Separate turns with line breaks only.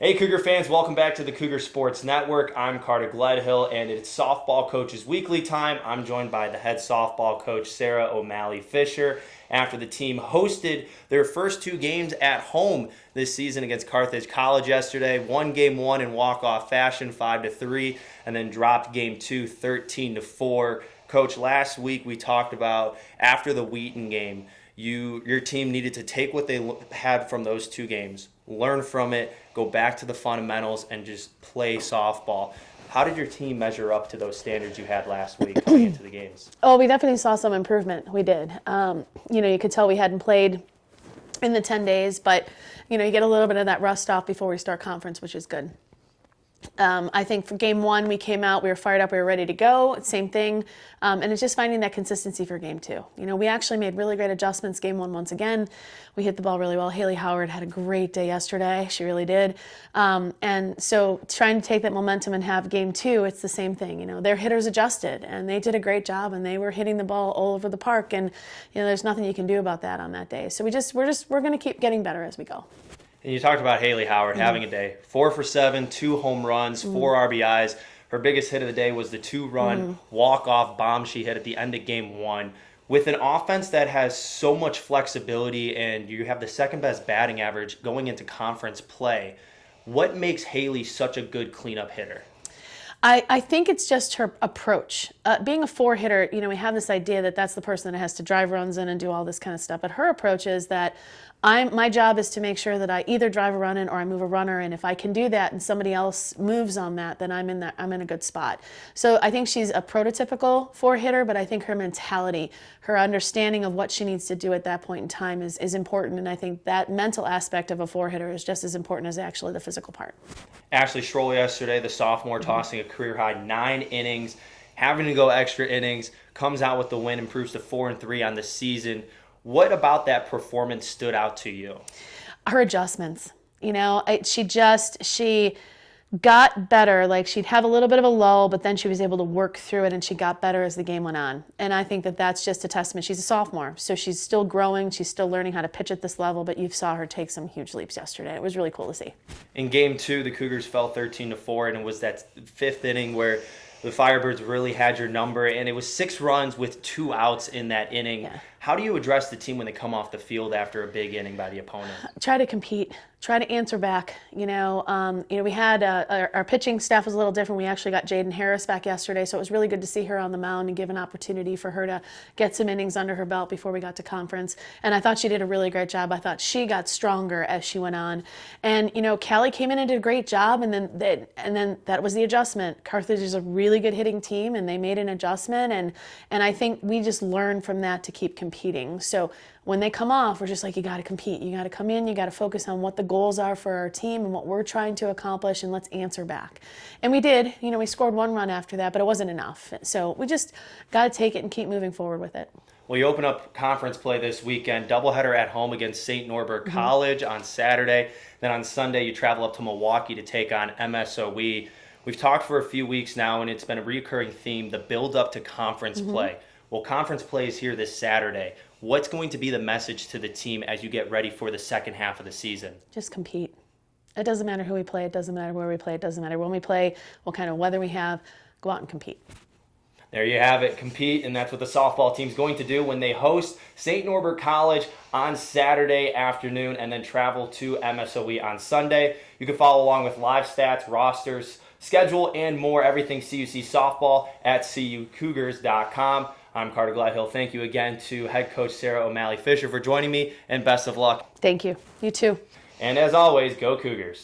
Hey Cougar fans, welcome back to the Cougar Sports Network. I'm Carter Gledhill, and it's Softball Coaches Weekly time. I'm joined by the head softball coach, Sarah O'Malley Fisher, after the team hosted their first two games at home this season against Carthage College yesterday. Won game one in walk-off fashion, 5-3, and then dropped game two, 13-4. Coach, last week we talked about after the Wheaton game, your team needed to take what they had from those two games, learn from it, go back to the fundamentals, and just play softball. How did your team measure up to those standards you had last week coming into the games?
Oh, we definitely saw some improvement. We did. You could tell we hadn't played in the 10 days, but, you get a little bit of that rust off before we start conference, which is good. I think for game one, we came out, we were fired up, we were ready to go. Same thing. And it's just finding that consistency for game two. We actually made really great adjustments game one once again. We hit the ball really well. Hailey Howard had a great day yesterday. She really did. And so trying to take that momentum and have game two, it's the same thing. Their hitters adjusted and they did a great job and they were hitting the ball all over the park. And, there's nothing you can do about that on that day. So we're going to keep getting better as we go.
And you talked about Hailey Howard having a day. 4 for 7, 2 home runs, 4 RBIs. Her biggest hit of the day was the 2-run walk-off bomb she hit at the end of game one. With an offense that has so much flexibility and you have the second-best batting average going into conference play, what makes Hailey such a good cleanup hitter?
I think it's just her approach. Being a 4 hitter, we have this idea that that's the person that has to drive runs in and do all this kind of stuff. But her approach is that my job is to make sure that I either drive a run in or I move a runner. And if I can do that and somebody else moves on that, then I'm in a good spot. So I think she's a prototypical 4 hitter, but I think her mentality, her understanding of what she needs to do at that point in time is important. And I think that mental aspect of a 4 hitter is just as important as actually the physical part.
Ashley Shroll yesterday, the sophomore, tossing a career-high 9 innings, having to go extra innings, comes out with the win, improves to 4-3 on the season. What about that performance stood out to you?
Her adjustments. She got better. Like, she'd have a little bit of a lull, but then she was able to work through it, and she got better as the game went on. And I think that that's just a testament. She's a sophomore, so she's still growing. She's still learning how to pitch at this level, but you saw her take some huge leaps yesterday. It was really cool to see.
In game two, the Cougars fell 13-4, and it was that 5th inning where the Firebirds really had your number, and it was 6 runs with 2 outs in that inning.
Yeah.
How do you address the team when they come off the field after a big inning by the opponent?
Try to compete. Try to answer back. We had our pitching staff was a little different. We actually got Jaden Harris back yesterday, so it was really good to see her on the mound and give an opportunity for her to get some innings under her belt before we got to conference. And I thought she did a really great job. I thought she got stronger as she went on. And Callie came in and did a great job, and then that was the adjustment. Carthage is a really good hitting team, and they made an adjustment, and I think we just learned from that to keep competing. So when they come off, we're just like, you got to compete. You got to come in. You got to focus on what the goals are for our team and what we're trying to accomplish, and let's answer back. And we did. We scored 1 run after that, but it wasn't enough. So we just got to take it and keep moving forward with it.
Well, you open up conference play this weekend, doubleheader at home against St. Norbert College on Saturday. Then on Sunday, you travel up to Milwaukee to take on MSOE. We've talked for a few weeks now, and it's been a recurring theme, the build up to conference play. Well, conference play is here this Saturday. What's going to be the message to the team as you get ready for the second half of the season?
Just compete. It doesn't matter who we play. It doesn't matter where we play. It doesn't matter when we play, what kind of weather we have. Go out and compete.
There you have it, compete, and that's what the softball team's going to do when they host St. Norbert College on Saturday afternoon and then travel to MSOE on Sunday. You can follow along with live stats, rosters, schedule, and more, everything CUC Softball at cucougars.com. I'm Carter Gledhill. Thank you again to head coach Sarah O'Malley Fisher for joining me, and best of luck.
Thank you. You too.
And as always, go Cougars.